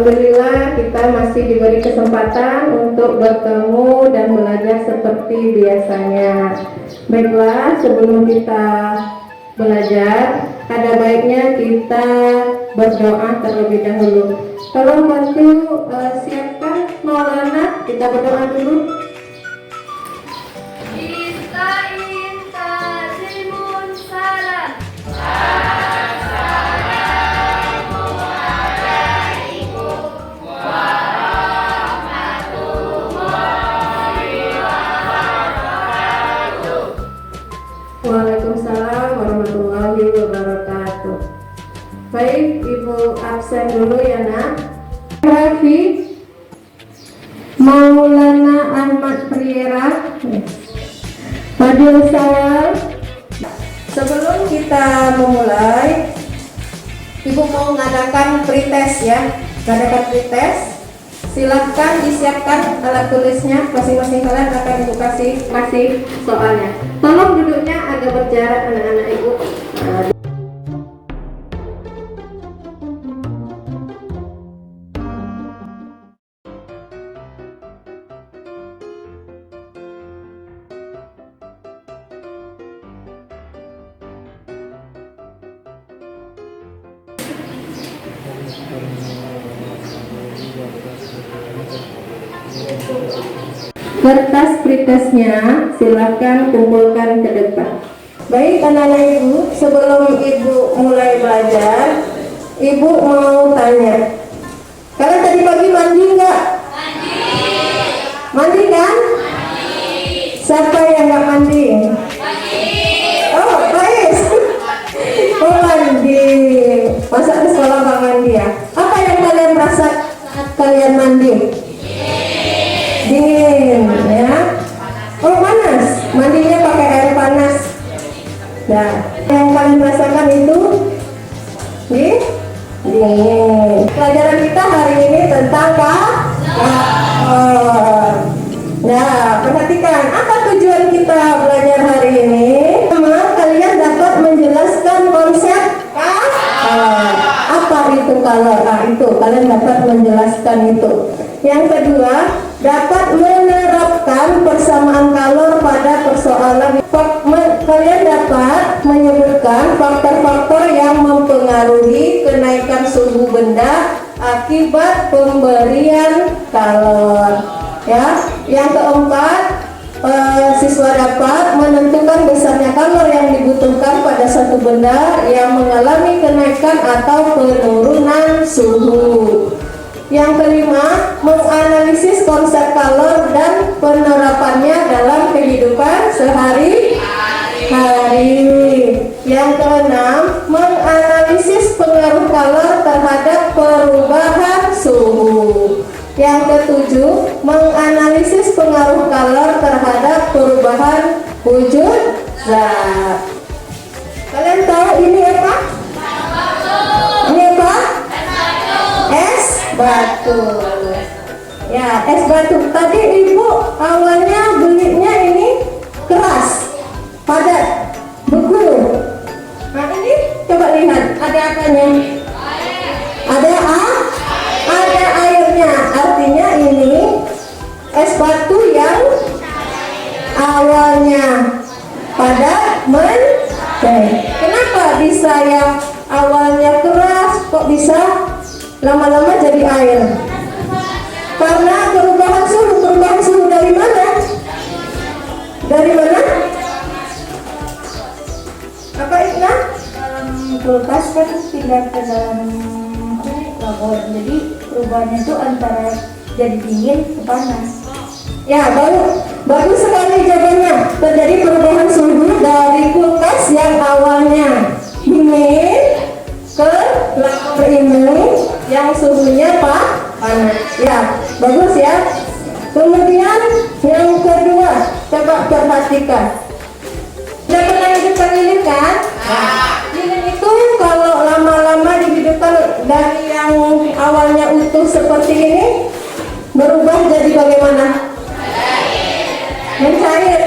Alhamdulillah kita masih diberi kesempatan untuk bertemu dan belajar seperti biasanya. Baiklah, sebelum kita belajar, ada baiknya kita berdoa terlebih dahulu. Tolong bantu siapkan Maulana, kita berdoa dulu. Waalaikumsalam warahmatullahi wabarakatuh. Baik, Ibu absen dulu ya nak. Rafi Maulana Ahmad Priera, Fadil Sawal. Sebelum kita memulai, Ibu mau mengadakan pretest ya. Mengadakan pretest. Silahkan disiapkan alat tulisnya, masing-masing kalian akan Ibu kasih soalnya. Tolong duduknya agak berjarak anak-anak Ibu. Kertas pretestnya silakan kumpulkan ke depan. Baik anak-anak Ibu, sebelum Ibu mulai belajar, Ibu mau tanya, kalian tadi pagi mandi nggak? Mandi kan? Siapa yang nggak mandi? Oh, baik. Oh, mandi. Masa di sekolah nggak mandi ya? Apa yang kalian rasa saat kalian mandi? Dingin ya. Oh, panas. Mandinya pakai air panas. Nah, yang kalian rasakan itu dingin. Pelajaran kita hari ini tentang kalor. Nah, perhatikan apa tujuan kita belajar hari ini. Pertama, kalian dapat menjelaskan konsep kalor. Apa itu kalor? Nah, itu kalian dapat menjelaskan itu. Yang kedua, dapat menerapkan persamaan kalor pada persoalan. Kalian dapat menyebutkan faktor-faktor yang mempengaruhi kenaikan suhu benda akibat pemberian kalor. Ya, yang keempat, siswa dapat menentukan besarnya kalor yang dibutuhkan pada satu benda yang mengalami kenaikan atau penurunan suhu. Yang kelima, menganalisis konsep kalor dan penerapannya dalam kehidupan sehari-hari. Yang keenam, menganalisis pengaruh kalor terhadap perubahan suhu. Yang ketujuh, menganalisis pengaruh kalor terhadap perubahan wujud zat. Kalian tahu ini apa? Ini apa? Es batu. Ya, es batu. Tadi Ibu awalnya belinya ini keras, padat, beku. Nah, ini coba lihat, ada apanya? Ada airnya. Artinya ini es batu yang awalnya padat kenapa bisa yang awalnya keras kok bisa lama-lama jadi air? Karena perubahan suhu dari mana? Dari mana? Apa itu? Kulkas kan pindah ke dalam labor, jadi perubahannya itu antara jadi dingin ke panas. Ya, bagus sekali jawabannya. Terjadi perubahan suhu dari kulkas yang awalnya dingin ke labor ini yang suhunya panas. Ya, bagus ya. Kemudian yang kedua, coba perhatikan. Sudah pernah hidupkan lilin kan? Lilin itu kalau lama-lama dihidupkan dari yang awalnya utuh seperti ini berubah jadi bagaimana? Mencair,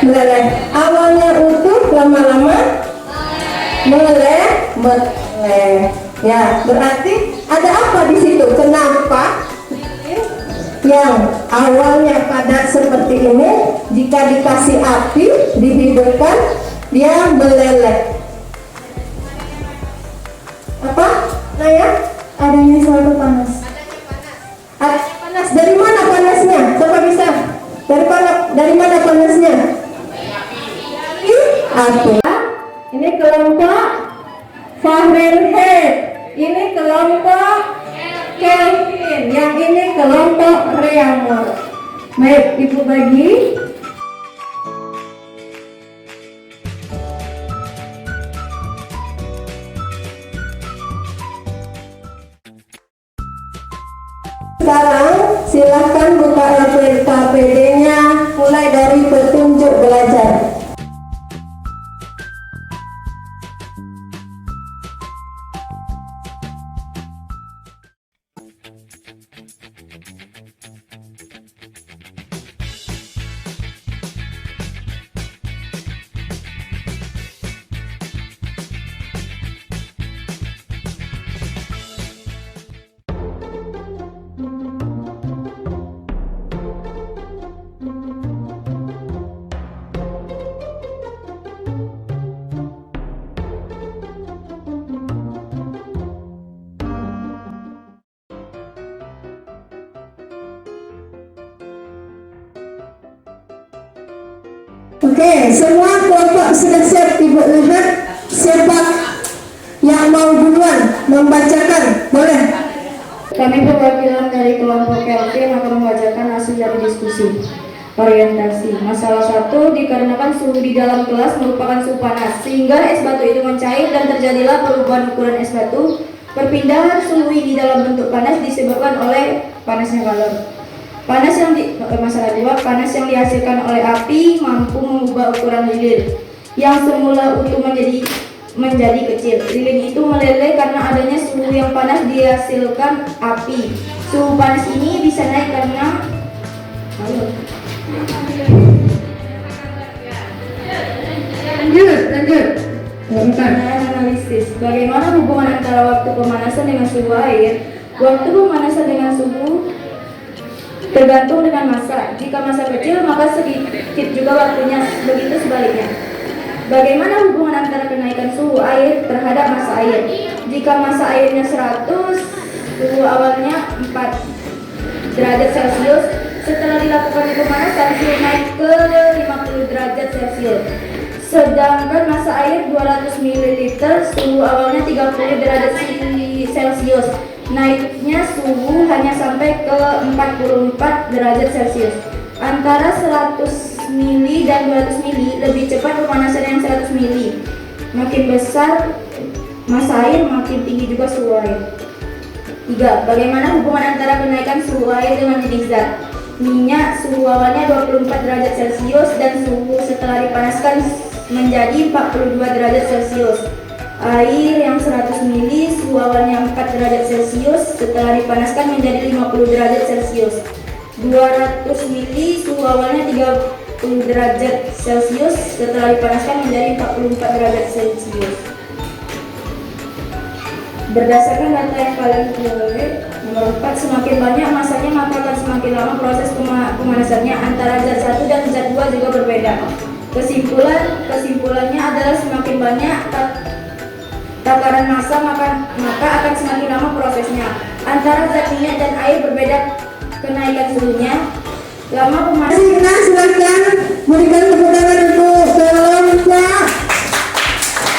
meleleh. Awalnya utuh, lama-lama meleleh. Ya, berarti Ada apa di situ? Kenapa yang awalnya padat seperti ini jika dikasih api dihidupkan dia meleleh? Apa? Nah ya, Adanya suatu panas. panas. Dari mana panasnya? Coba bisa. Dari mana panasnya? Api. Ini kelompok Fahrenheit. Ini kelompok Kelvin. Yang ini kelompok Reaumur. Baik, Ibu bagi. Sekarang silahkan buka KPD-nya mulai dari petunjuk belajar. Oke, semua kelompok sudah siap. Ibu lihat siapa yang mau duluan membacakan, boleh. Kami perwakilan dari kelompok Kelvin akan membacakan hasil dari diskusi orientasi. Masalah 1, dikarenakan suhu di dalam kelas merupakan suhu panas sehingga es batu itu mencair dan terjadilah perubahan ukuran es batu. Perpindahan suhu di dalam bentuk panas disebabkan oleh panasnya kalor. Masalah 2, panas yang dihasilkan oleh api mampu mengubah ukuran lilin yang semula utuh menjadi kecil. Lilin itu meleleh karena adanya suhu yang panas dihasilkan api. Suhu panas ini bisa naik karena lanjut. Analisis. Bagaimana hubungan antara waktu pemanasan dengan suhu air? Waktu pemanasan dengan suhu tergantung dengan massa. Jika massa kecil maka sedikit juga waktunya, begitu sebaliknya. Bagaimana hubungan antara kenaikan suhu air terhadap massa air? Jika massa airnya 100, suhu awalnya 4 derajat Celcius. Setelah dilakukan pemanasan, suhu naik ke 50 derajat Celcius. Sedangkan massa air 200 ml, suhu awalnya 30 derajat Celcius. Naiknya suhu hanya sampai ke 44 derajat Celcius. Antara 100 mili dan 200 mili lebih cepat pemanasan yang 100 mili. Makin besar massa air, makin tinggi juga suhu air. 3. Bagaimana hubungan antara kenaikan suhu air dengan jenis zat? Minyak suhu awalnya 24 derajat Celcius dan suhu setelah dipanaskan menjadi 42 derajat Celcius. Air yang 100 mili suhu awalnya 4 derajat Celcius setelah dipanaskan menjadi 50 derajat Celcius. 200 mili suhu awalnya 30 derajat Celcius setelah dipanaskan menjadi 44 derajat Celcius. Berdasarkan data yang kalian peroleh, nomor 4, semakin banyak masanya maka akan semakin lama proses pemanasannya. Antara zat 1 dan zat 2 juga berbeda. Kesimpulannya adalah semakin banyak takaran massa maka akan semakin lama prosesnya. Antara zat minyak dan air berbeda kenaikan suhunya. Lama pemanasan. Nah, silakan berikan tepuk tangan untuk kelompok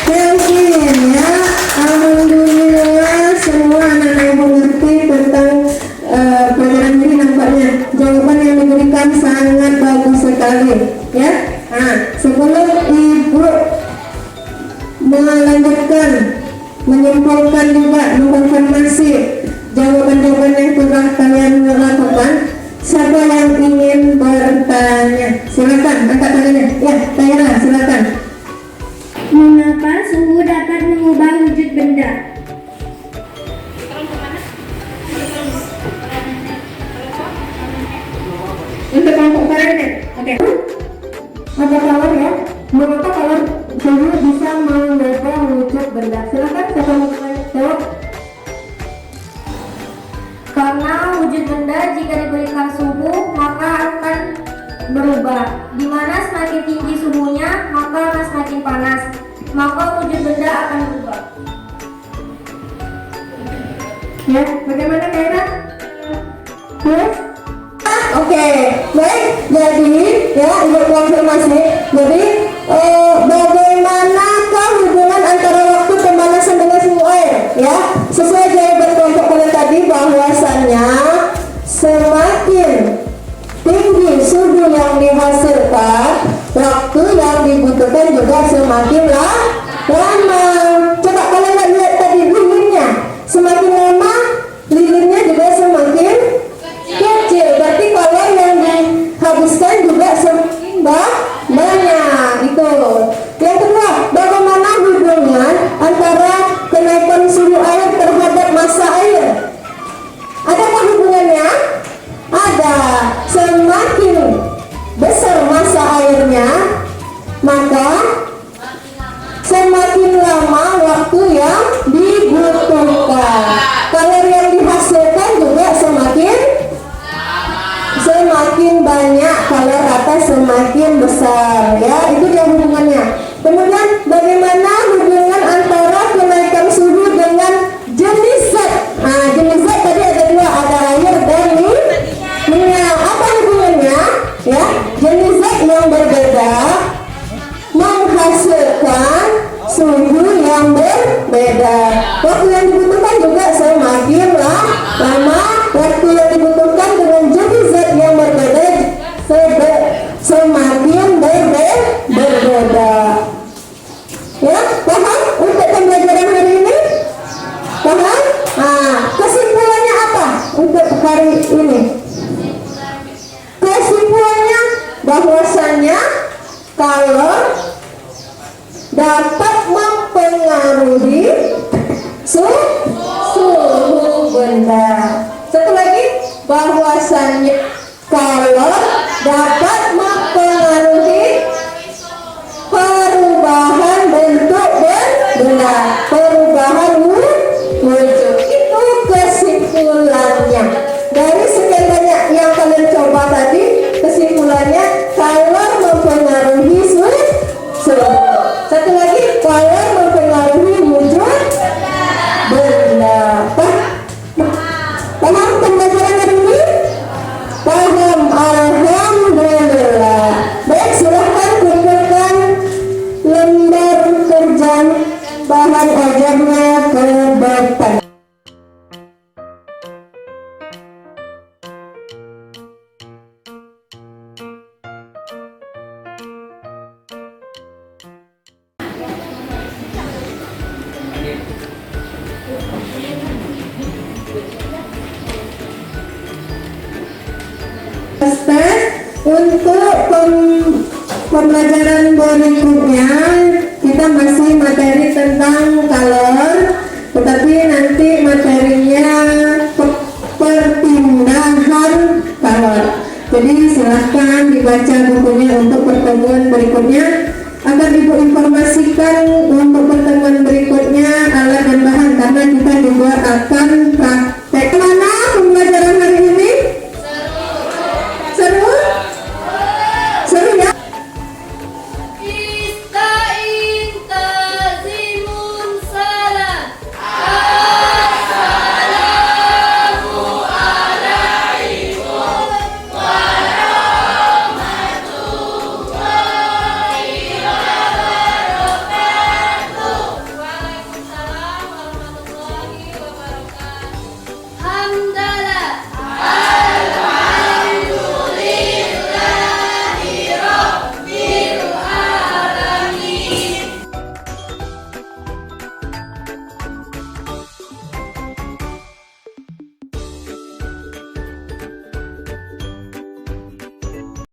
Kelvin ya. Alhamdulillah semua anak-anak mengerti tentang pelajaran ini. Nampaknya jawaban yang diberikan sangat bagus sekali ya. Nah, sebelum Ibu melanjutkan, menyimpulkan juga, mengkonfirmasi jawaban-jawaban yang telah kalian lakukan, siapa yang ingin bertanya? Silakan, angkat tangannya. Ya, Taira, silakan. Mengapa suhu dapat mengubah wujud benda? Untuk kelompok Fahrenheit, oke. Ada kalor ya. Mengapa kalor suhu bisa mengubah wujud benda? Silakan, siapa mau jawab? maka wujud benda akan berubah. Ya, bagaimana Kaira? Yes? Oke, baik. Jadi, ya, untuk konfirmasi. Jadi, bagaimanakah hubungan antara waktu pemanasan dengan suhu air? Ya, sesuai jawaban kelompok kalian tadi bahwasannya semakin tinggi suhu yang dihasilkan, waktu yang dibutuhkan juga semakin lama. Coba kalian lihat tadi lilinnya, semakin lama lilinnya juga semakin kecil. Berarti kalau yang dihabiskan juga semakin banyak. Itu. Yang kedua, bagaimana hubungan antara kenaikan suhu air terhadap massa air? Adakah hubungannya? Ada. Semakin besar massa airnya, maka semakin lama waktu yang dibutuhkan. Kalau yang dihasilkan juga semakin banyak, kalau rata semakin besar. Ya, itu dia hubungannya. Kemudian bagaimana hubungan antara kenaikan suhu dengan jenis zat? Nah, jenis zat tadi ada dua, ada air dan minyak. Apa hubungannya? Ya, jenis zat yang berbeda menghasilkan suhu yang berbeda. Waktu yang dibutuhkan juga semakin lama. Waktu yang dibutuhkan dengan jenis zat yang berbeda semakin berbeda. Ya, paham untuk pembelajaran hari ini? Paham? Nah, kesimpulannya apa untuk hari ini? Kesimpulannya bahwasannya kalor dapat mempengaruhi suhu benda. Satu lagi, bahwasannya kalor dapat mempengaruhi perubahan bentuk benda, perubahan wujud. Itu kesimpulannya. Dari sekian banyak yang kalian coba tadi, kesimpulannya kalor mempengaruhi suhu. Satu lagi, kalor mempengaruhi wujud benda. Paham pembelajaran hari ini? Paham, alhamdulillah. Baik, silahkan kumpulkan lembar kerja bahan ajarnya ke depan. Untuk pembelajaran berikutnya kita masih materi tentang kalor, tetapi nanti materinya perpindahan kalor. Jadi silahkan dibaca bukunya untuk pertemuan berikutnya. Akan Ibu informasikan untuk pertemuan berikutnya alat dan bahan, karena kita juga akan praktek.